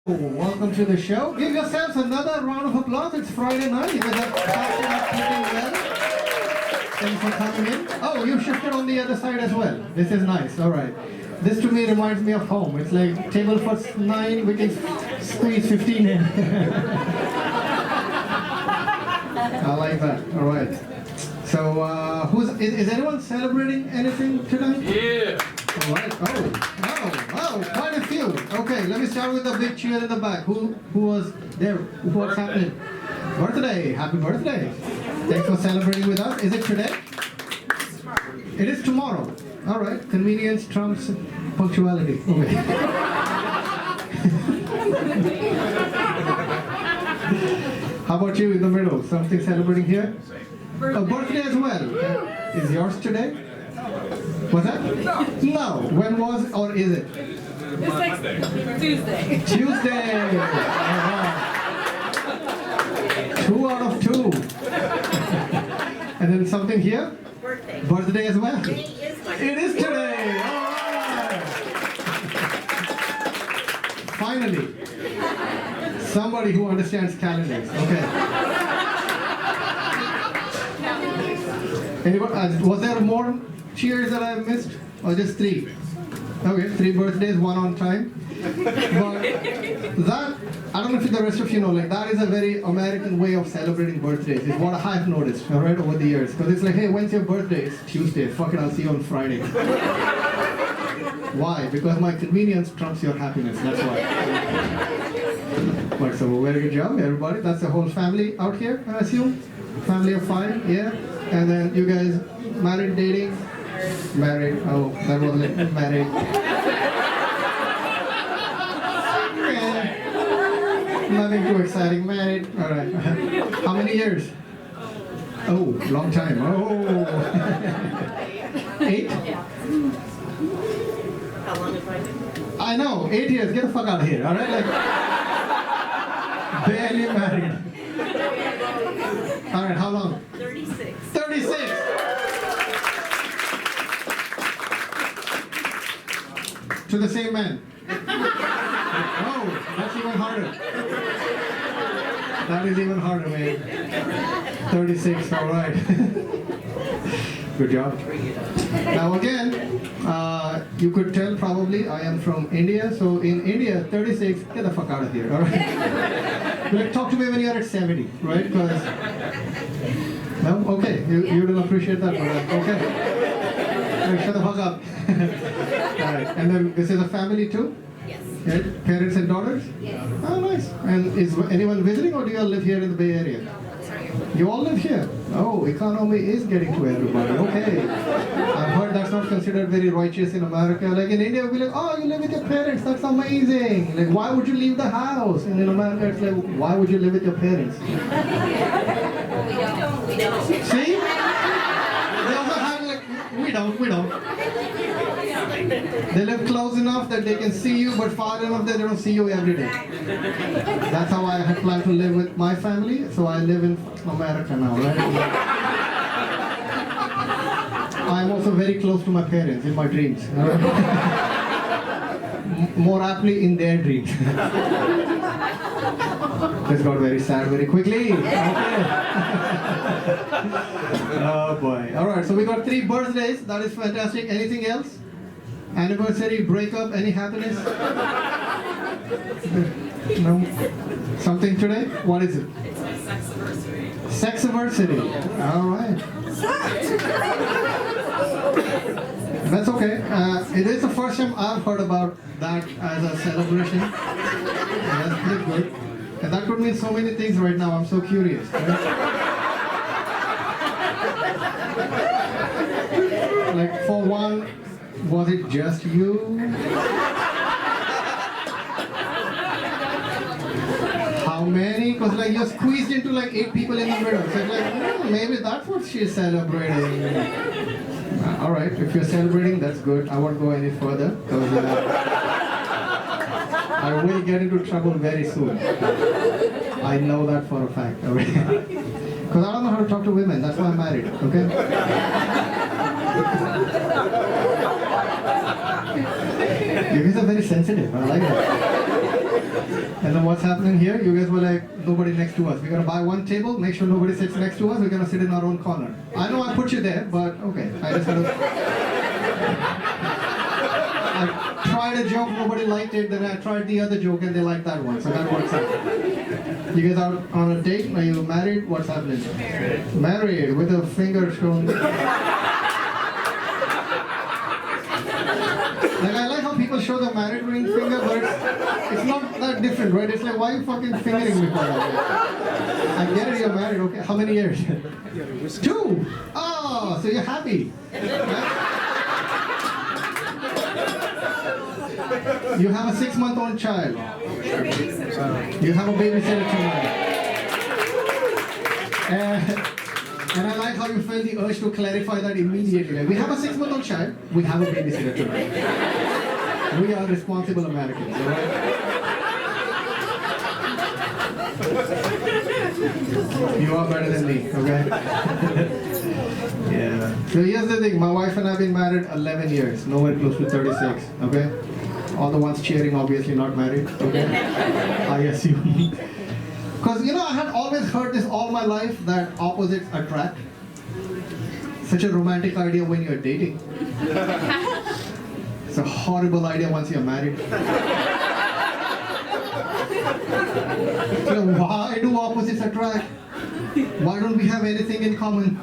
Welcome to the show. Give yourselves another round of applause. It's Friday night. You guys are passing up pretty well. Thanks for coming in. Oh, you shifted on the other side as well. This is nice. All right. This to me reminds me of home. It's like table for 9, we can squeeze 15 in. I like that. All right. So, is anyone celebrating anything tonight? Yeah. All right. Oh, quite a few. Okay, let me start with the big cheer in the back. Who was there? What's happening? Birthday. Happy birthday. Thanks for celebrating with us. Is it today? It is tomorrow. All right. Convenience trumps punctuality. Okay. How about you in the middle? Something celebrating here? A birthday as well. Is yours today? Was that? No. When was or is it? It's like Tuesday. Tuesday. Alright. 2 out of 2. And then something here? Birthday. Birthday as well. Today is my It is today. Alright. Finally. Somebody who understands calendars. Okay. Anyone, was there more cheers that I missed? Or just 3? Okay, 3 birthdays, 1 on time. But that, I don't know if the rest of you know, like that is a very American way of celebrating birthdays. Is what I've noticed, all right, over the years. Because it's like, hey, when's your birthday? It's Tuesday. Fuck it, I'll see you on Friday. Why? Because my convenience trumps your happiness. That's why. But so very good job, everybody. That's the whole family out here, I assume. Family of 5, yeah. And then you guys married, dating? Married. Oh, that wasn't it. Married. Yeah. Nothing too exciting. Married. All right. How many years? Oh, long time. Oh. 8? How long have I been? I know. 8 years. Get the fuck out of here. All right. Like, barely married. All right. How long? 36. 36. To the same man. Oh, that's even harder. That is even harder, man. 36, all right. Good job. Now again, you could tell probably I am from India. So in India, 36, get the fuck out of here, all right? Like, talk to me when you're at 70, right? Because, no? Okay, you don't appreciate that, but okay. Like, shut the fuck up. All right, and then this is a family too? Yes. Yeah, parents and daughters? Yes. Oh, nice. And is anyone visiting or do you all live here in the Bay Area? Sorry. You all live here? Oh, economy is getting to everybody. Okay. I've heard that's not considered very righteous in America. Like in India, we'll be like, oh, you live with your parents. That's amazing. Like, why would you leave the house? And in America, it's like, why would you live with your parents? We don't. See? They also have like, we don't. They live close enough that they can see you, but far enough that they don't see you every day. That's how I had planned to live with my family, so I live in America now, right? I'm also very close to my parents in my dreams. More aptly in their dreams. This got very sad very quickly. Okay. Oh boy. Alright, so we got 3 birthdays. That is fantastic. Anything else? Anniversary, breakup, any happiness? No? Something today? What is it? It's my sex anniversary. Sexiversary. Alright. That's okay. It is the first time I've heard about that as a celebration. That's pretty good. And that could mean so many things right now. I'm so curious. Right? Like for one, was it just you? How many? Because like you're squeezed into like 8 people in the middle. So it's like, maybe that's what she's celebrating. All right, if you're celebrating, that's good. I won't go any further because I will get into trouble very soon. I know that for a fact. Because I don't know how to talk to women. That's why I'm married. Okay. You guys are very sensitive. I like that. And then what's happening here? You guys were like, nobody next to us. We're gonna buy one table, make sure nobody sits next to us. We're gonna sit in our own corner. I know I put you there, but okay. I just had to. I tried a joke, nobody liked it. Then I tried the other joke, and they liked that one. So that works out. You guys out on a date? Are you married? What's happening? Married with a finger shown. Like, I like how people show the married ring finger, but it's not that different, right? It's like, why are you fucking fingering me for that? I get it, you're married, okay. How many years? 2! Oh, so you're happy. Right? You have a 6-month-old child. You have a babysitter tonight. And I like how you felt the urge to clarify that immediately. Like, we have a 6-month-old child, we have a babysitter tonight. We are responsible Americans, all right? You are better than me, okay? Yeah. So here's the thing, my wife and I have been married 11 years, nowhere close to 36, okay? All the ones cheering, obviously not married, okay? I assume. Because, you know, I had always heard this all my life, that opposites attract. Such a romantic idea when you're dating. It's a horrible idea once you're married. So why do opposites attract? Why don't we have anything in common?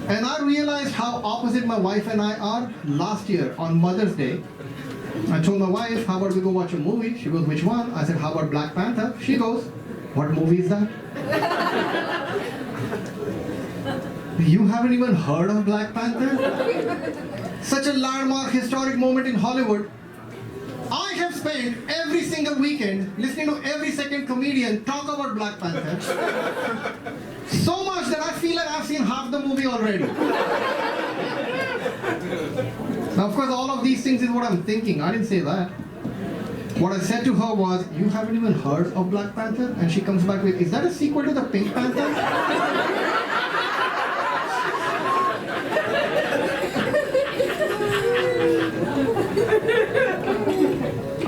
And I realized how opposite my wife and I are last year on Mother's Day. I told my wife, how about we go watch a movie? She goes, which one? I said, how about Black Panther? She goes, what movie is that? You haven't even heard of Black Panther? Such a landmark historic moment in Hollywood. I have spent every single weekend listening to every second comedian talk about Black Panther. So much that I feel like I've seen half the movie already. Now, of course, all of these things is what I'm thinking. I didn't say that. What I said to her was, you haven't even heard of Black Panther? And she comes back with, is that a sequel to the Pink Panther?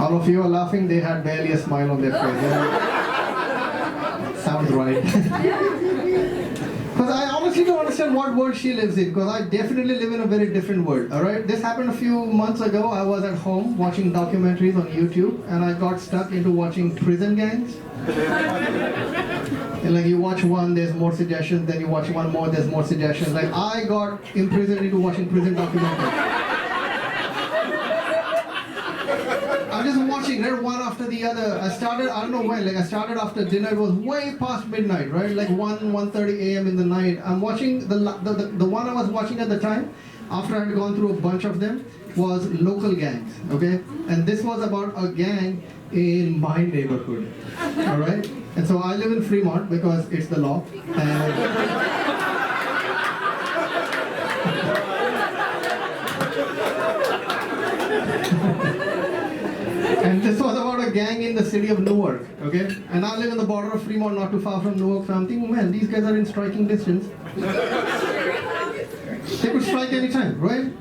All of you are laughing, they had barely a smile on their face. Sounds right. Because I honestly don't understand what world she lives in, because I definitely live in a very different world, alright? This happened a few months ago. I was at home watching documentaries on YouTube, and I got stuck into watching prison gangs. And like, you watch one, there's more suggestions, then you watch one more, there's more suggestions. Like, I got imprisoned into watching prison documentaries. I'm just watching, right, one after the other. I started, I don't know when, like I started after dinner. It was way past midnight, right? Like 1:30 a.m. in the night. I'm watching, the one I was watching at the time, after I had gone through a bunch of them, was local gangs, okay? And this was about a gang in my neighborhood, all right? And so I live in Fremont because it's the law. And this was about a gang in the city of Newark, okay? And I live in the border of Fremont, not too far from Newark, so I'm thinking, man, these guys are in striking distance. They could strike anytime, right?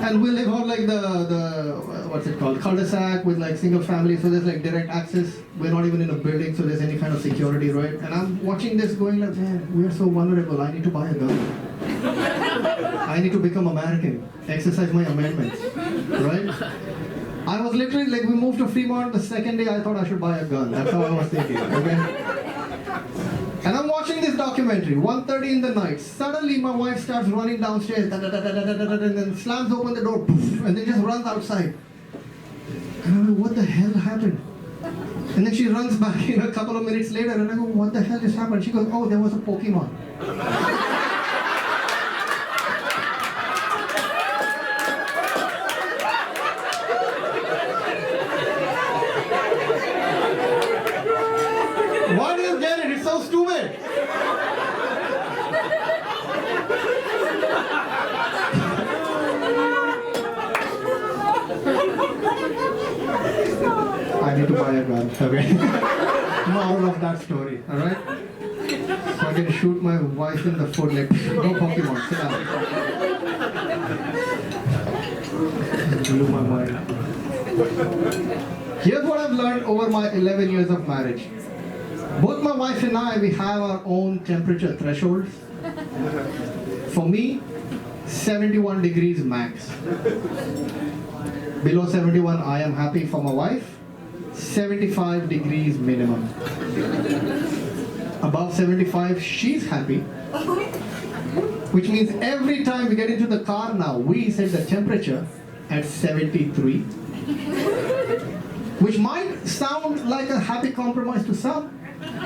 And we live on like the what's it called, cul-de-sac with like single family, so there's like direct access. We're not even in a building, so there's any kind of security, right? And I'm watching this going like, man, we are so vulnerable, I need to buy a gun. I need to become American, exercise my amendments, right? I was literally like, we moved to Fremont, the second day I thought I should buy a gun. That's how I was thinking, okay? And I'm watching this documentary, 1:30 in the night. Suddenly my wife starts running downstairs, and then slams open the door, poof, and then just runs outside. And I'm like, what the hell happened? And then she runs back in a couple of minutes later, and I go, what the hell just happened? She goes, oh, there was a Pokemon. Why do you get it? It's so stupid. I need to buy a gun, okay? Moral of that story, alright? So I can shoot my wife in the foot like, no Pokemon, sit down. Blew my mind. Here's what I've learned over my 11 years of marriage. Both my wife and I, we have our own temperature thresholds. For me, 71 degrees max. Below 71, I am happy. For my wife, 75 degrees minimum. Above 75, she's happy. Which means every time we get into the car now, we set the temperature at 73. Which might sound like a happy compromise to some,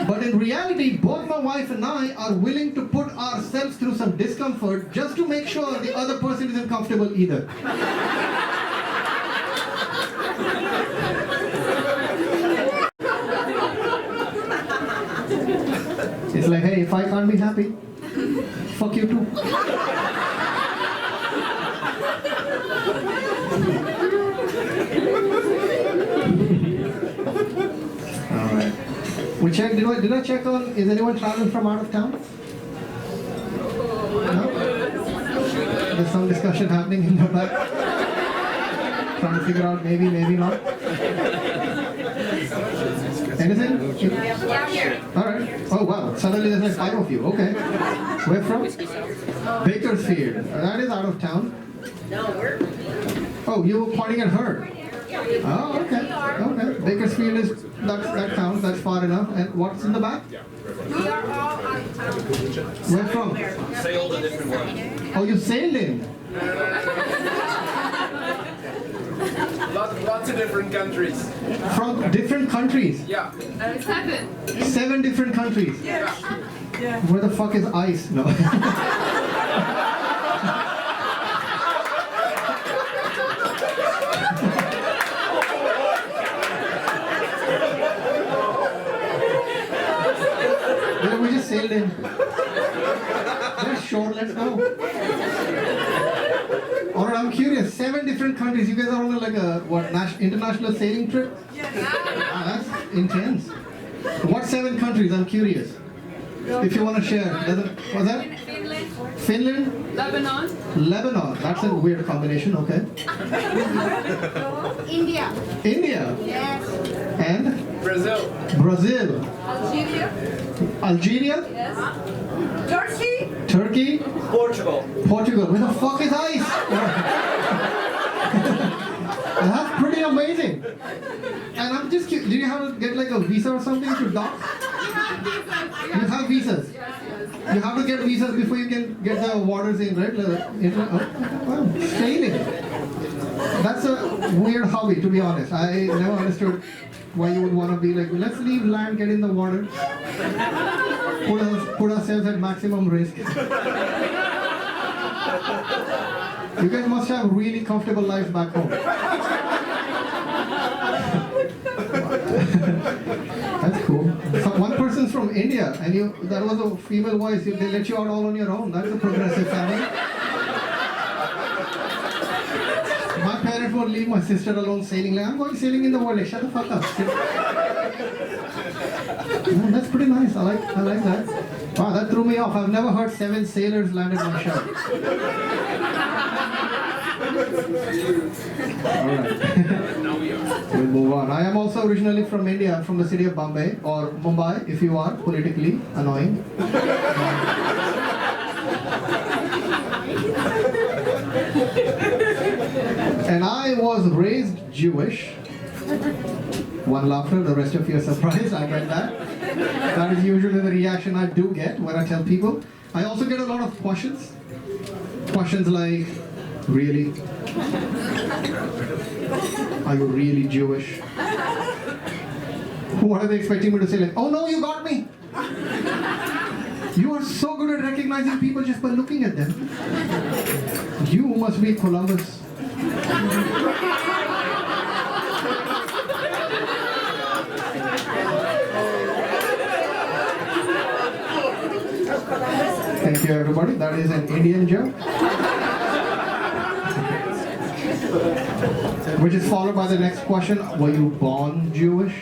but in reality, both my wife and I are willing to put ourselves through some discomfort just to make sure the other person isn't comfortable either. It's like, hey, if I can't be happy, fuck you too. Alright. We checked, did I check on, is anyone traveling from out of town? No? There's some discussion happening in the back. Trying to figure out maybe, maybe not. Anything? Yeah, here. Alright. Oh wow, suddenly there's like 5 of you. Okay. Where from? Bakersfield. That is out of town. No, we're. Oh, you were pointing at her. Oh, okay. Okay. Bakersfield is, that counts, that's far enough. And what's in the back? We are all out of town. Where from? Sailed a different one. Oh, you sailed in? Lots of different countries. From different countries? Yeah. 7. 7 different countries? Yeah. Where the fuck is ice? No. Yeah, we just sailed in. Where's shore? Let's go. Alright, I'm curious. 7 different countries. You guys are on like a international sailing trip? Ah, that's intense. What 7 countries? I'm curious. If you want to share. What's that? Finland. Finland? Lebanon. Lebanon. That's a weird combination. Okay. India. India. Yes. And Brazil. Brazil. Algeria. Algeria. Yes. Turkey. Turkey. Portugal. Portugal. Where the fuck is ice? That's pretty amazing. And I'm just curious, do you have to get like a visa or something to dock? You have visas. You have to get visas before you can get the waters in, right? Wow, sailing. That's a weird hobby, to be honest. I never understood why you would want to be like, let's leave land, get in the water, put ourselves at maximum risk. You guys must have really comfortable lives back home. That's cool. So one person's from India, and that was a female voice. They let you out all on your own. That's a progressive family. My parents won't leave my sister alone sailing. Like, I'm going sailing in the world. Like, shut the fuck up. Oh, that's pretty nice. I like that. Wow, that threw me off. I've never heard 7 sailors landed on shore. Alright. We'll move on. I am also originally from India, from the city of Bombay, or Mumbai, if you are politically annoying. And I was raised Jewish. One laughter, the rest of you are surprised. I get that. That is usually the reaction I do get when I tell people. I also get a lot of questions. Questions like, really? Are you really Jewish? What are they expecting me to say? Like, oh no, you got me! You are so good at recognizing people just by looking at them. You must be Columbus. Thank you, everybody. That is an Indian joke. Which is followed by the next question. Were you born Jewish?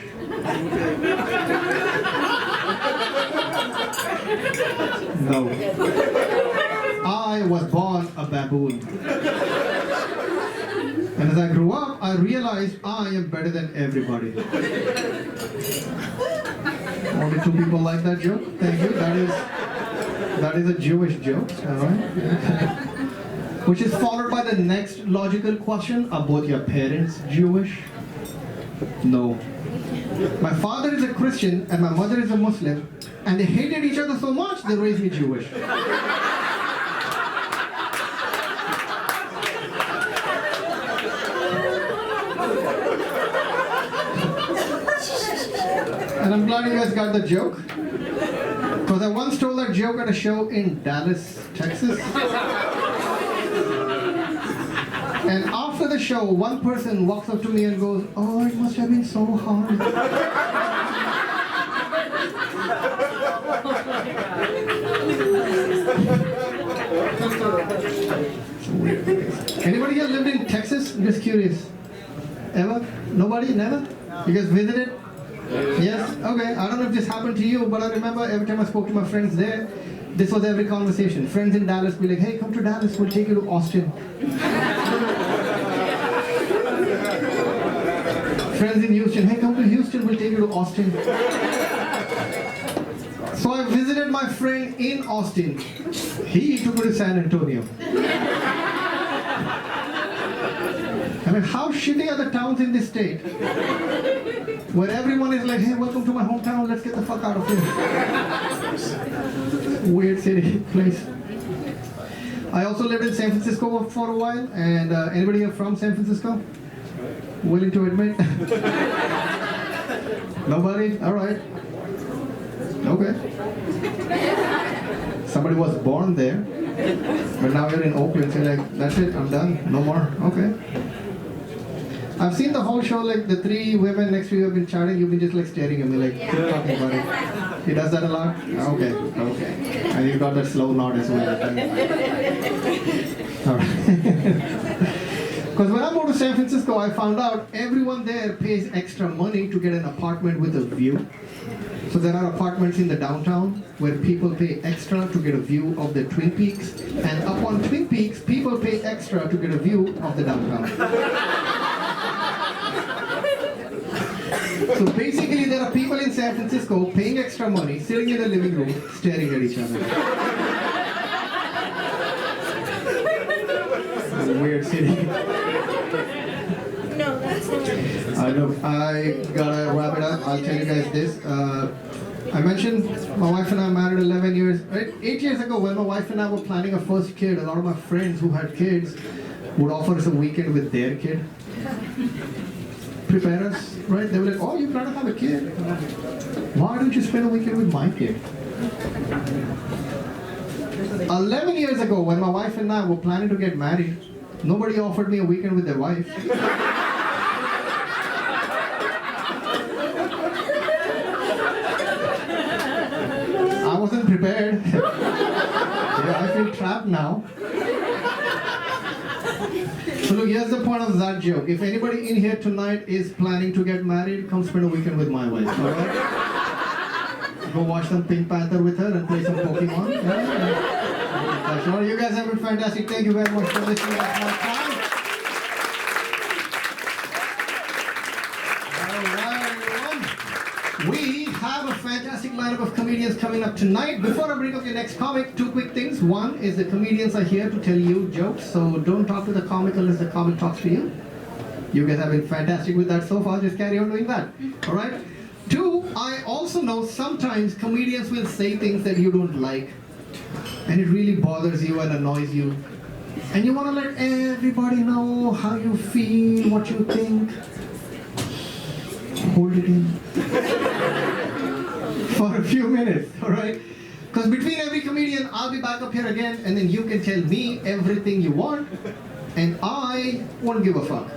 No. I was born a baboon. And as I grew up, I realized I am better than everybody. Only 2 people like that joke. Thank you. That is a Jewish joke. All right. Which is followed by the next logical question: are both your parents Jewish? No. My father is a Christian and my mother is a Muslim, and they hated each other so much they raised me Jewish. And I'm glad you guys got the joke, because I once told that joke at a show in Dallas, Texas. And after the show, one person walks up to me and goes, "Oh, it must have been so hard." Weird. Anybody here lived in Texas? I'm just curious. Ever? Nobody? Never? You guys visited? Yes? Okay. I don't know if this happened to you, but I remember every time I spoke to my friends there, this was every conversation. Friends in Dallas be like, "Hey, come to Dallas, we'll take you to Austin." Friends in Houston, "Hey, come to Houston, we'll take you to Austin." So I visited my friend in Austin. He took me to San Antonio. I mean, how shitty are the towns in this state? Where everyone is like, "Hey, welcome to my hometown, let's get the fuck out of here." Weird city, place. I also lived in San Francisco for a while, and anybody here from San Francisco? Willing to admit? Nobody? Alright. Okay. Somebody was born there, but now you're in Oakland, so you're like, "That's it, I'm done, no more." Okay. I've seen the whole show, like the 3 women next to you have been chatting, you've been just like staring at me like, keep talking about it. He does that a lot? Okay, okay. And you got that slow nod as well. Alright. Because when I moved to San Francisco, I found out everyone there pays extra money to get an apartment with a view. So there are apartments in the downtown where people pay extra to get a view of the Twin Peaks. And up on Twin Peaks, people pay extra to get a view of the downtown. So basically, there are people in San Francisco paying extra money, sitting in the living room, staring at each other. It's a weird city. No, that's not. I gotta wrap it up. I'll tell you guys this. I mentioned my wife and I married 11 years, right? 8 years ago, when my wife and I were planning a first kid, a lot of my friends who had kids would offer us a weekend with their kid. Prepare us, right? They were like, "Oh, you plan to have a kid? Why don't you spend a weekend with my kid?" 11 years ago, when my wife and I were planning to get married, nobody offered me a weekend with their wife. I wasn't prepared. Yeah, I feel trapped now. So look, here's the point of that joke. If anybody in here tonight is planning to get married, come spend a weekend with my wife, alright? Go watch some Pink Panther with her and play some Pokemon. Yeah? Sure, you guys have been fantastic. Thank you very much for listening at my time. Alright, everyone. We have a fantastic lineup of comedians coming up tonight. Before I bring up your next comic, 2 quick things. One is the comedians are here to tell you jokes, so don't talk to the comic unless the comic talks to you. You guys have been fantastic with that so far. Just carry on doing that. Alright? 2, I also know sometimes comedians will say things that you don't like, and it really bothers you and annoys you. And you want to let everybody know how you feel, what you think. Hold it in. For a few minutes, alright? Because between every comedian, I'll be back up here again, and then you can tell me everything you want, and I won't give a fuck.